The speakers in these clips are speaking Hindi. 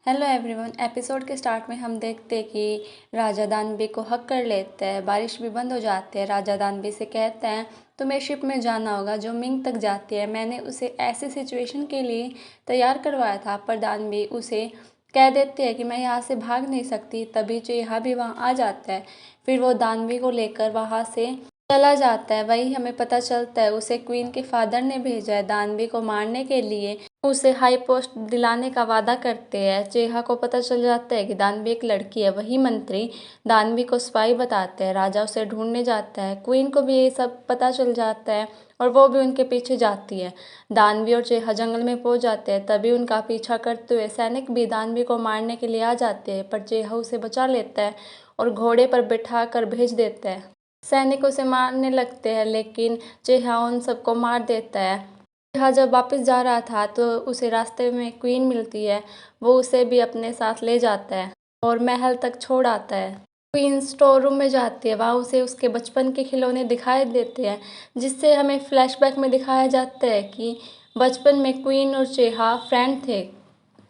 Hello everyone. एपिसोड के स्टार्ट में हम देखते हैं कि राजा दानवी को हक कर लेते हैं। बारिश भी बंद हो जाती है। राजा दानवी से कहते हैं तुम्हें शिप में जाना होगा जो मिंग तक जाती है। मैंने उसे ऐसी सिचुएशन के लिए तैयार करवाया था, पर दानवी उसे कह देती है कि मैं यहाँ से भाग नहीं सकती। तभी चेहा भी वहाँ आ जाता है। फिर वो दानवी को लेकर वहाँ से चला जाता है। वही हमें पता चलता है उसे क्वीन के फादर ने भेजा है दानवी को मारने के लिए। उसे हाई पोस्ट दिलाने का वादा करते हैं। चेहा को पता चल जाता है कि दानवी एक लड़की है। वही मंत्री दानवी को स्पाई बताते हैं। राजा उसे ढूंढने जाता है। क्वीन को भी ये सब पता चल जाता है और वो भी उनके पीछे जाती है। दानवी और चेहा जंगल में पहुंच जाते हैं। तभी उनका पीछा करते हुए सैनिक भी दानवी को मारने के लिए आ जाते हैं, पर चेहा उसे बचा लेता है और घोड़े पर बिठा कर भेज देता है। सैनिक उसे मारने लगते हैं, लेकिन चेहा उन सबको मार देता है। चेहा जब वापस जा रहा था तो उसे रास्ते में क्वीन मिलती है। वो उसे भी अपने साथ ले जाता है और महल तक छोड़ आता है। क्वीन स्टोर रूम में जाती है। वहाँ उसे उसके बचपन के खिलौने दिखाई देते हैं, जिससे हमें फ्लैशबैक में दिखाया जाता है कि बचपन में क्वीन और चेहा फ्रेंड थे।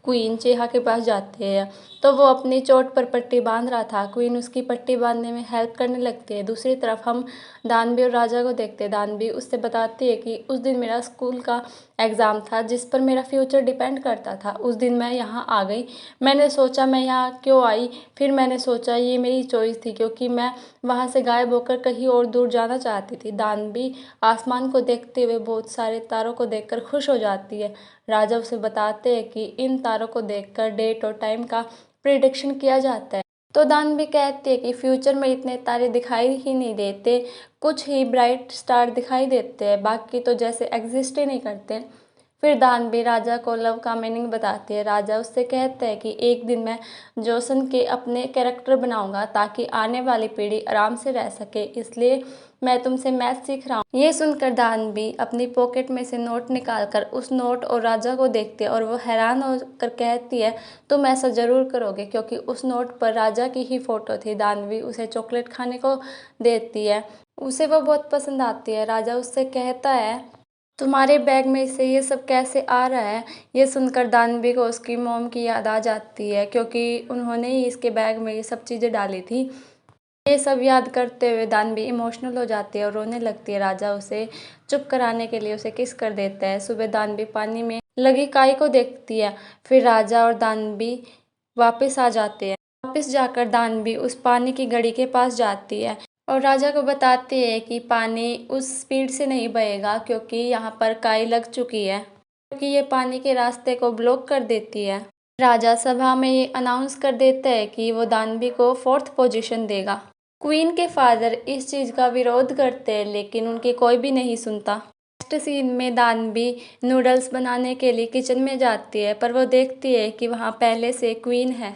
क्वीन चेहा के पास जाते हैं तो वो अपनी चोट पर पट्टी बांध रहा था। क्वीन उसकी पट्टी बांधने में हेल्प करने लगती है। दूसरी तरफ हम दानवी और राजा को देखते हैं। दानवी उससे बताती है कि उस दिन मेरा स्कूल का एग्ज़ाम था जिस पर मेरा फ्यूचर डिपेंड करता था। उस दिन मैं यहाँ आ गई। मैंने सोचा मैं यहाँ क्यों आई, फिर मैंने सोचा ये मेरी चॉइस थी, क्योंकि मैं वहाँ से गायब होकर कहीं और दूर जाना चाहती थी। दानवी आसमान को देखते हुए बहुत सारे तारों को देखकर खुश हो जाती है। राजा उसे बताते हैं कि इन तारों को देखकर डेट और टाइम का प्रिडिक्शन किया जाता है। तो दानवी कहती है कि फ्यूचर में इतने तारे दिखाई ही नहीं देते, कुछ ही ब्राइट स्टार दिखाई देते हैं, बाकी तो जैसे एग्जिस्ट ही नहीं करते। फिर दानवी राजा को लव का मीनिंग बताती है। राजा उससे कहते हैं कि एक दिन मैं जोसन के अपने कैरेक्टर बनाऊंगा ताकि आने वाली पीढ़ी आराम से रह सके, इसलिए मैं तुमसे मैथ सीख रहा हूँ। ये सुनकर दानवी अपनी पॉकेट में से नोट निकालकर उस नोट और राजा को देखती है और वो हैरान होकर कहती है तुम ऐसा ज़रूर करोगे, क्योंकि उस नोट पर राजा की ही फ़ोटो थी। दानवी उसे चॉकलेट खाने को देती है। उसे वो बहुत पसंद आती है। राजा उससे कहता है तुम्हारे बैग में से ये सब कैसे आ रहा है। ये सुनकर दानवी को उसकी मॉम की याद आ जाती है, क्योंकि उन्होंने ही इसके बैग में ये सब चीज़ें डाली थी। ये सब याद करते हुए दानवी इमोशनल हो जाती है और रोने लगती है। राजा उसे चुप कराने के लिए उसे किस कर देता है। सुबह दानवी पानी में लगी काई को देखती है। फिर राजा और दानवी वापस आ जाते हैं। वापस जाकर दानवी उस पानी की घड़ी के पास जाती है और राजा को बताती है कि पानी उस स्पीड से नहीं बहेगा, क्योंकि यहाँ पर काई लग चुकी है, क्योंकि ये पानी के रास्ते को ब्लॉक कर देती है। राजा सभा में ये अनाउंस कर देता है कि वो दानवी को 4th पोजीशन देगा। क्वीन के फादर इस चीज़ का विरोध करते हैं, लेकिन उनकी कोई भी नहीं सुनता। नेक्स्ट सीन में दानवी नूडल्स बनाने के लिए किचन में जाती है, पर वो देखती है कि वहाँ पहले से क्वीन है।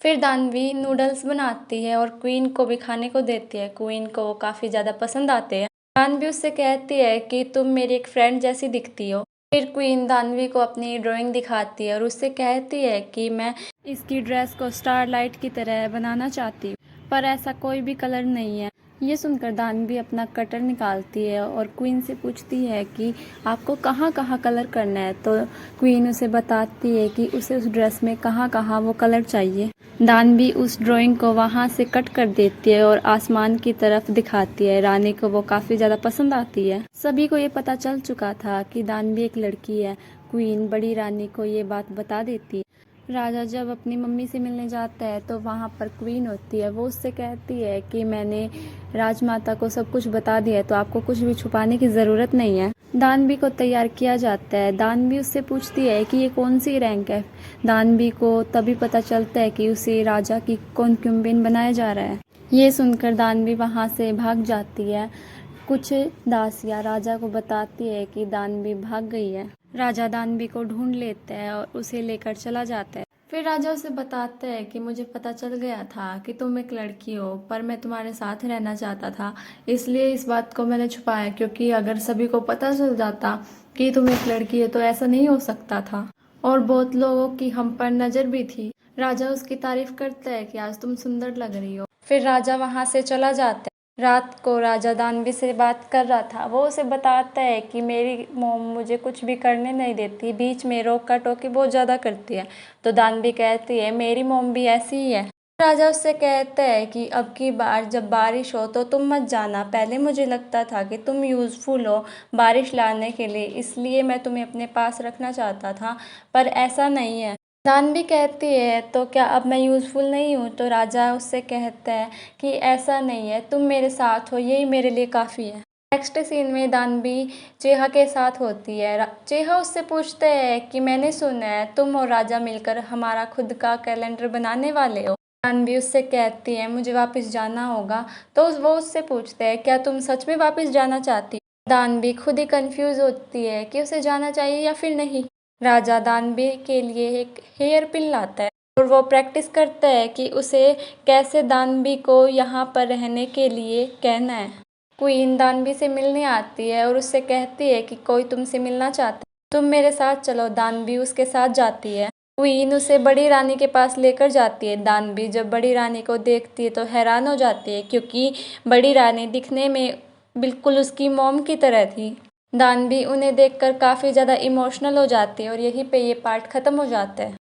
फिर दानवी नूडल्स बनाती है और क्वीन को भी खाने को देती है। क्वीन को वो काफ़ी ज़्यादा पसंद आते हैं। दानवी उससे कहती है कि तुम मेरी एक फ्रेंड जैसी दिखती हो। फिर क्वीन दानवी को अपनी ड्राइंग दिखाती है और उससे कहती है कि मैं इसकी ड्रेस को स्टारलाइट की तरह बनाना चाहती हूँ, पर ऐसा कोई भी कलर नहीं है। ये सुनकर दानवी अपना कटर निकालती है और क्वीन से पूछती है कि आपको कहाँ कहाँ कलर करना है। तो क्वीन उसे बताती है कि उसे उस ड्रेस में कहाँ कहाँ वो कलर चाहिए। दानवी उस ड्राइंग को वहाँ से कट कर देती है और आसमान की तरफ दिखाती है। रानी को वो काफ़ी ज़्यादा पसंद आती है। सभी को ये पता चल चुका था कि दानवी एक लड़की है। क्वीन बड़ी रानी को ये बात बता देती है। राजा जब अपनी मम्मी से मिलने जाता है तो वहाँ पर क्वीन होती है। वो उससे कहती है कि मैंने राजमाता को सब कुछ बता दिया है, तो आपको कुछ भी छुपाने की ज़रूरत नहीं है। दानवी को तैयार किया जाता है। दानवी उससे पूछती है कि ये कौन सी रैंक है। दानवी को तभी पता चलता है कि उसे राजा की कॉन्क्यूबिन बनाया जा रहा है। ये सुनकर दानवी वहाँ से भाग जाती है। कुछ दासियाँ राजा को बताती है कि दानवी भाग गई है। राजा दानवी को ढूंढ लेता है और उसे लेकर चला जाता है। फिर राजा उसे बताता है कि मुझे पता चल गया था कि तुम एक लड़की हो, पर मैं तुम्हारे साथ रहना चाहता था, इसलिए इस बात को मैंने छुपाया, क्योंकि अगर सभी को पता चल जाता कि तुम एक लड़की हो तो ऐसा नहीं हो सकता था और बहुत लोगों की हम पर नज़र भी थी। राजा उसकी तारीफ करता है कि आज तुम सुंदर लग रही हो। फिर राजा वहाँ से चला जाता है। रात को राजा दानवी से बात कर रहा था। वो उसे बताता है कि मेरी मॉम मुझे कुछ भी करने नहीं देती, बीच में रोका टोकी बहुत ज़्यादा करती है। तो दानवी कहती है मेरी मॉम भी ऐसी ही है। राजा उससे कहता है कि अब की बार जब बारिश हो तो तुम मत जाना, पहले मुझे लगता था कि तुम यूज़फुल हो बारिश लाने के लिए, इसलिए मैं तुम्हें अपने पास रखना चाहता था, पर ऐसा नहीं है। दानवी कहती है तो क्या अब मैं यूज़फुल नहीं हूँ? तो राजा उससे कहता है कि ऐसा नहीं है, तुम मेरे साथ हो यही मेरे लिए काफ़ी है। नेक्स्ट सीन में दानवी चेहा के साथ होती है। चेहा उससे पूछते है कि मैंने सुना है तुम और राजा मिलकर हमारा खुद का कैलेंडर बनाने वाले हो। दानवी उससे कहती है मुझे वापस जाना होगा। तो वो उससे पूछते हैं क्या तुम सच में वापस जाना चाहती हो? दानवी खुद ही कंफ्यूज होती है कि उसे जाना चाहिए या फिर नहीं। राजा दानवी के लिए एक हेयर पिन लाता है और वो प्रैक्टिस करता है कि उसे कैसे दानवी को यहाँ पर रहने के लिए कहना है। क्वीन दानवी से मिलने आती है और उससे कहती है कि कोई तुमसे मिलना चाहता है, तुम मेरे साथ चलो। दानवी उसके साथ जाती है। क्वीन उसे बड़ी रानी के पास लेकर जाती है। दानवी जब बड़ी रानी को देखती है तो हैरान हो जाती है, क्योंकि बड़ी रानी दिखने में बिल्कुल उसकी मॉम की तरह थी। दानवी उन्हें देखकर काफ़ी ज़्यादा इमोशनल हो जाती है और यहीं पे ये पार्ट ख़त्म हो जाता है।